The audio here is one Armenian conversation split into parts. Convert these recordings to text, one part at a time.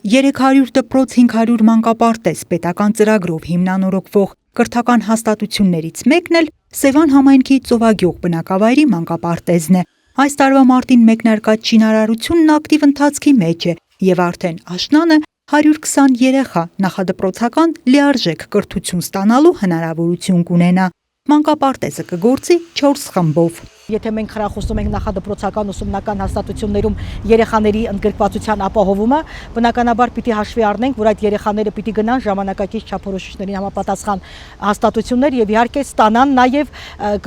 300 դպրոց 500 մանկապարտեզ պետական ծրագրով հիմնանորոգվող կրթական հաստատություններից մեկն էլ Սևան համայնքի Ծովագյուղ բնակավայրի մանկապարտեզն է։ Այս տարվա մարտին մեկնարկած շինարարությունն ակտիվ ընթացքի մեջ է եւ արդեն աշնանը 120 երեխա նախադպրոցական լիարժեք կրթություն ստանալու հնարավորություն կունենա։ Մանկապարտեզը կգործի 4 խմբով։ Եթե մենք խրախուսում ենք նախադպրոցական ուսումնական հաստատություններում երեխաների ընդգրկվածության ապահովումը, բնականաբար պիտի հաշվի առնենք, որ այդ երեխաները պիտի գնան ժամանակակից չափորոշիչներին համապատասխան հաստատություններ եւ իհարկե ստանան նաեւ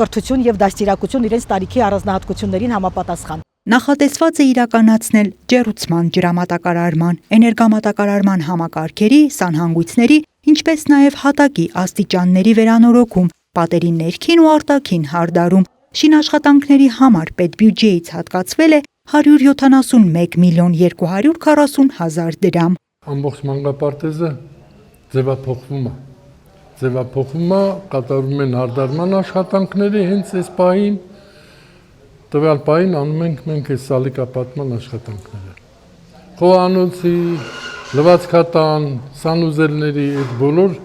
կրթություն եւ դաստիարակություն իրենց տարիքի առանձնահատկություններին համապատասխան։ Նախատեսված է իրականացնել ջեռուցման, ջրամատակարարման, էներգամատակարարման համակարգերի, սանհանգույցների, ինչպես նաեւ հատակի աստիճանների վերանորոգում, պատերի ներքին ու արտաքին հարդարում։ Շինաշխատանքների համար պետբյուջեից հատկացվել է 171 միլիոն 240 հազար դրամ։ Ամբողջ մանկապարտեզը ձևափոխվում է, կատարվում են հարդարման աշխատանքները հենց այս պահին, տվյալ պահին անում ենք մենք այս սալիկապատման աշխատանքները։ Խոհանոցի, լվացքատան, սանուզելների այդ բոլոր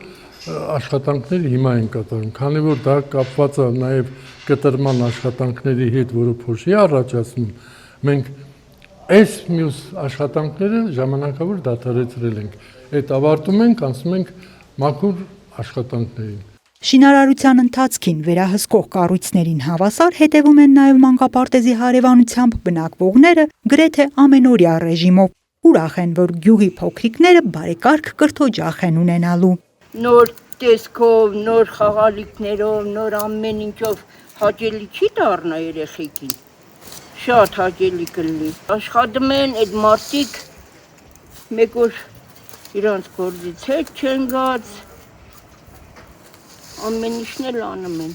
աշխատանքները հիմա են կատարում, քանի որ դա կապված է նաև կտրման աշխատանքների հետ, որը փոշի առաջացնում, մենք այս մյուս աշխատանքները ժամանակավոր դադարեցրել ենք։ Այդ ավարտում ենք, անցնում ենք մաքուր աշխատանքներին։ Շինարարության ընթացքին վերահսկող կառույցներին հավասար հետևում են նաև մանկապարտեզի հարևանությամբ բնակվողները գրեթե ամենօրյա ռեժիմով։ Ուրախ են, որ գյուղի փոքրիկները բարեկարգ կրթօջախ են ունենալու։ Նոր տեսքով, նոր խաղալիքներով, նոր ամեն ինչով հաճելի չի դառնա երեխեքին։ Շատ հաճելի կլինի։ Աշխատում են այդ մարդիկ մեկ օր իրանց գործից հետ չեն գած, ամեն ինչն էլ անում են։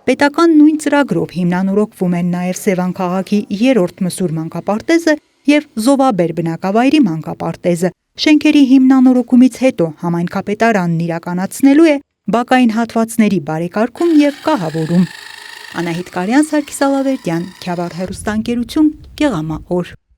Պետական նույն ծրագրով հիմնանորոգվում են նաև Սևան քաղաքի 3-րդ մսուր մանկապարտեզը եւ Զովաբեր բնակավայրի մանկապարտեզը։ Շենքերի հիմնանորոգումից հետո համայնքապետարանն իրականացնելու է բակային հատվածների բարեկարգում եւ կահավորում։ Անահիտ Կարյան, Սարգիս Ալավերդյան, Քյավառ հեռուստաընկերություն, Գեղամա օր։